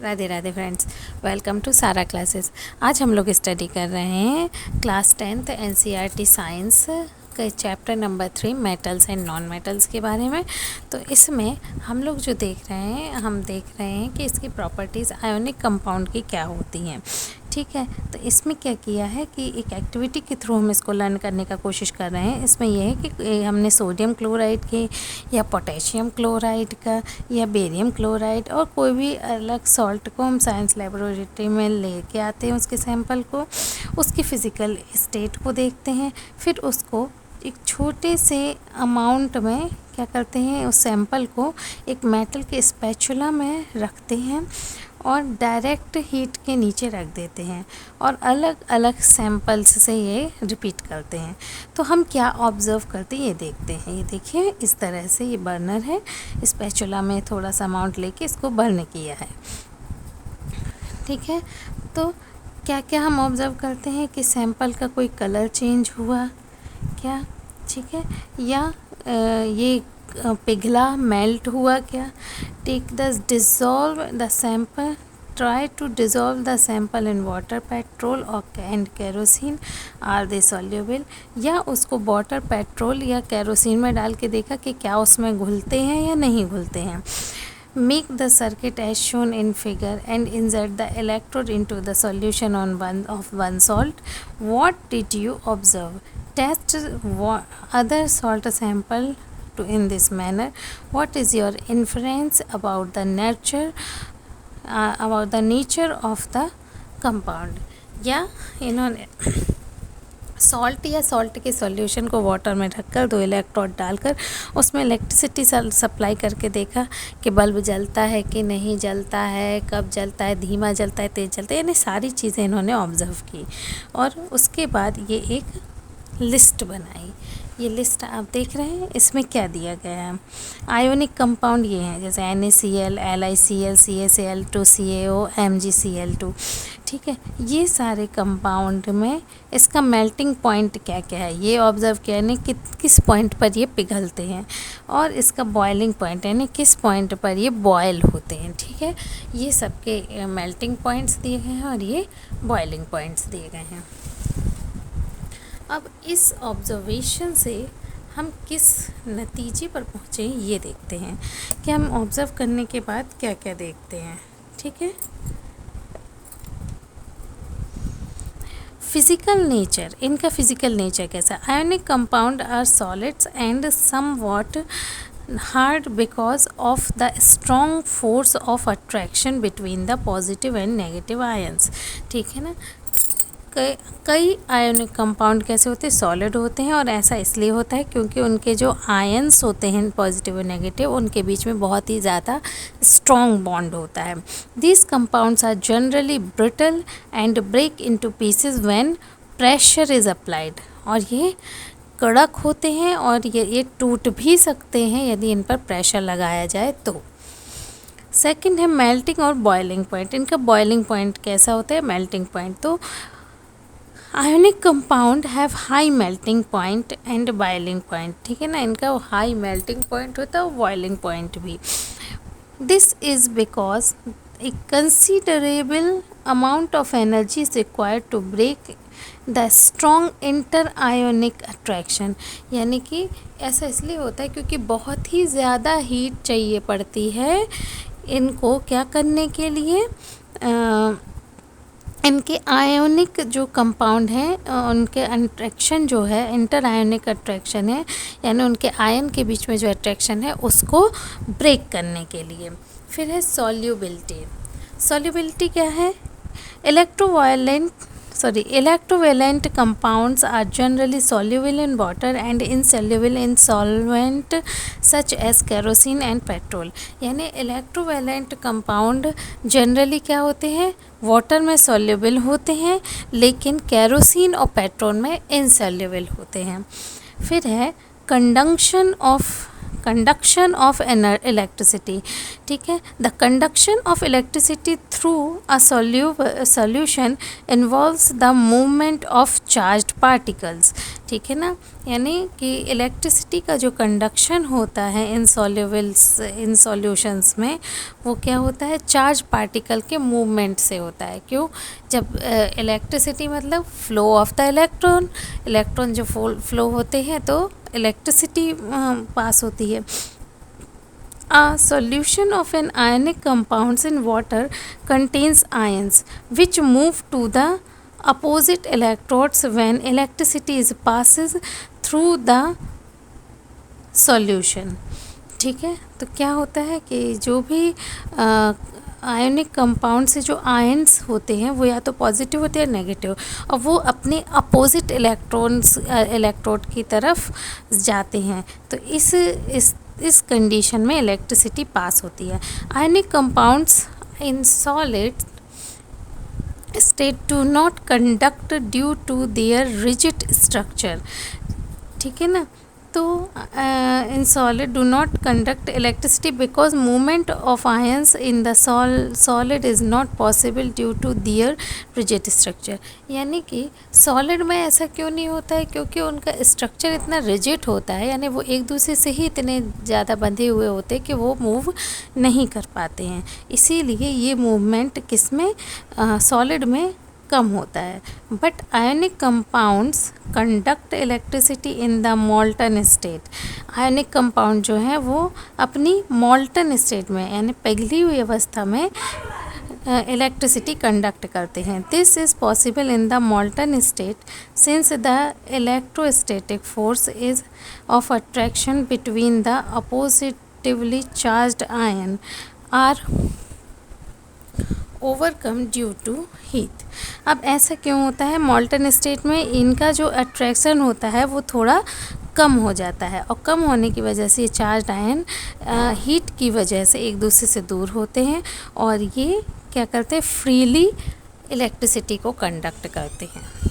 Radhe Radhe friends, welcome to Sara classes. आज हम लोग स्टडी कर रहे हैं क्लास 10th एनसीईआरटी साइंस के chapter number 3 metals and non metals के बारे में। तो इसमें हम लोग जो देख रहे हैं कि इसकी प्रॉपर्टीज़ आयोनिक कंपाउंड की क्या होती हैं। ठीक है, तो इसमें क्या किया है कि एक एक्टिविटी के थ्रू हम इसको लर्न करने का कोशिश कर रहे हैं। इसमें यह है कि हमने सोडियम क्लोराइड के या पोटेशियम क्लोराइड का या बेरियम क्लोराइड और कोई भी अलग सॉल्ट को हम साइंस लेबोरेटरी में लेके आते हैं, उसके सैंपल को, उसकी फ़िज़िकल स्टेट को देखते हैं, फिर उसको एक छोटे से अमाउंट में क्या करते हैं, उस सैंपल को एक मेटल के स्पैचुला में रखते हैं और डायरेक्ट हीट के नीचे रख देते हैं और अलग अलग सैंपल्स से ये रिपीट करते हैं। तो हम क्या ऑब्ज़र्व करते हैं ये देखते हैं। ये देखिए, इस तरह से ये बर्नर है, स्पैचुला में थोड़ा सा अमाउंट लेके इसको बर्न किया है। ठीक है, तो क्या क्या हम ऑब्ज़र्व करते हैं कि सैंपल का कोई कलर चेंज हुआ क्या, ठीक है, या ये पिघला, मेल्ट हुआ क्या। Take the dissolve the sample, try to dissolve the sample in water, petrol और and kerosene, are they soluble. या उसको वाटर, पेट्रोल या केरोसिन में डाल के देखा कि क्या उसमें घुलते हैं या नहीं घुलते हैं। Make the circuit as shown in figure and insert the electrode into the solution on one salt. What did you observe? Test other salt sample in this manner. What is your inference about the nature of the compound? या इन्होंने salt या salt के solution को water में रखकर 2 electrode डालकर उसमें electricity supply करके देखा कि बल्ब जलता है कि नहीं जलता है, कब जलता है, धीमा जलता है, तेज़ जलता है, यानी सारी चीज़ें इन्होंने ऑब्ज़र्व की। और उसके बाद ये एक लिस्ट बनाई। ये लिस्ट आप देख रहे हैं, इसमें क्या दिया गया है। आयोनिक कंपाउंड ये हैं, जैसे NaCl, LiCl, CaCl2, CaO, MgCl2। ठीक है, ये सारे कंपाउंड में इसका मेल्टिंग पॉइंट क्या क्या है ये ऑब्ज़र्व किया, यानी कि किस पॉइंट पर ये पिघलते हैं, और इसका बॉइलिंग पॉइंट यानी किस पॉइंट पर ये बॉयल होते हैं। ठीक है, ये सबके मेल्टिंग पॉइंट्स दिए गए हैं और ये बॉइलिंग पॉइंट्स दिए गए हैं। अब इस ऑब्ज़र्वेशन से हम किस नतीजे पर पहुँचे ये देखते हैं कि हम ऑब्ज़र्व करने के बाद क्या क्या देखते हैं। ठीक है, फिज़िकल नेचर, इनका फिज़िकल नेचर कैसा। Ionic compound are solids and somewhat hard because of the strong force of attraction between the positive and negative ions. ठीक है ना, कई आयोनिक कंपाउंड कैसे होते हैं, सॉलिड होते हैं, और ऐसा इसलिए होता है क्योंकि उनके जो आयंस होते हैं पॉजिटिव और नेगेटिव, उनके बीच में बहुत ही ज़्यादा स्ट्रॉन्ग बॉन्ड होता है। These compounds are generally brittle and break into pieces when pressure is applied. और ये कड़क होते हैं और ये टूट भी सकते हैं यदि इन पर प्रेशर लगाया जाए तो। सेकंड है मेल्टिंग और बॉइलिंग पॉइंट। इनका बॉइलिंग पॉइंट कैसा होता है, मेल्टिंग पॉइंट। तो ionic compound have high melting point and boiling point. ठीक है ना, इनका हाई मेल्टिंग पॉइंट होता है और बॉइलिंग पॉइंट भी। This is because a considerable amount of energy is required to break the strong interionic attraction. यानी कि ऐसा इसलिए होता है क्योंकि बहुत ही ज़्यादा हीट चाहिए पड़ती है इनको क्या करने के लिए, इनके आयोनिक जो कंपाउंड हैं उनके अट्रैक्शन जो है, इंटर आयोनिक अट्रैक्शन है, यानी उनके आयन के बीच में जो अट्रैक्शन है उसको ब्रेक करने के लिए। फिर है सॉल्युबिलिटी। सॉल्युबिलिटी क्या है, electrovalent compounds are generally soluble in water and insoluble in solvent such as kerosene and petrol। यानी इलेक्ट्रोवेलेंट कंपाउंड जनरली क्या होते हैं, वाटर में सॉल्युबल होते हैं, लेकिन केरोसिन और पेट्रोल में इनसॉल्युबल होते हैं। फिर है conduction of conduction of electricity, ठीक है। The conduction of electricity through a solution involves the movement of charged particles, ठीक है ना। यानी कि इलेक्ट्रिसिटी का जो कंडक्शन होता है इन सॉल्यूशंस में, वो क्या होता है, चार्ज पार्टिकल के मूवमेंट से होता है। क्यों? जब इलेक्ट्रिसिटी मतलब फ्लो ऑफ द इलेक्ट्रॉन जो फ्लो होते हैं तो इलेक्ट्रिसिटी पास होती है। A solution of an ionic compounds in water contains ions which move to the opposite electrodes when electricity is passes through the solution, ठीक है। तो क्या होता है कि जो भी आयनिक कंपाउंड से जो आयन्स होते हैं वो या तो पॉजिटिव होते हैं नेगेटिव, और वो अपने अपोजिट इलेक्ट्रोड की तरफ जाते हैं। तो इस कंडीशन में इलेक्ट्रिसिटी पास होती है। Ionic compounds in solid state do not conduct due to their rigid structure, ठीक है ना। तो in solid do not conduct electricity because movement of ions in the solid is not possible due to their rigid structure. यानी कि solid में ऐसा क्यों नहीं होता है? क्योंकि उनका स्ट्रक्चर इतना रिजिड होता है, यानी वो एक दूसरे से ही इतने ज़्यादा बंधे हुए होते हैं कि वो मूव नहीं कर पाते हैं। इसीलिए ये मूवमेंट किसमें, सॉलिड में कम होता है। But ionic compounds conduct electricity in the molten state. Ionic compound जो है वो अपनी मोल्टन स्टेट में यानी पिघली हुई अवस्था में इलेक्ट्रिसिटी कंडक्ट करते हैं। This is possible in the molten state since the electrostatic force is of attraction between the oppositely charged ion are overcome due to heat. अब ऐसा क्यों होता है? मोल्टन स्टेट में इनका जो अट्रैक्शन होता है वो थोड़ा कम हो जाता है, और कम होने की वजह से ये चार्ज आयन हीट की वजह से एक दूसरे से दूर होते हैं और ये क्या करते हैं, फ्रीली इलेक्ट्रिसिटी को कंडक्ट करते हैं।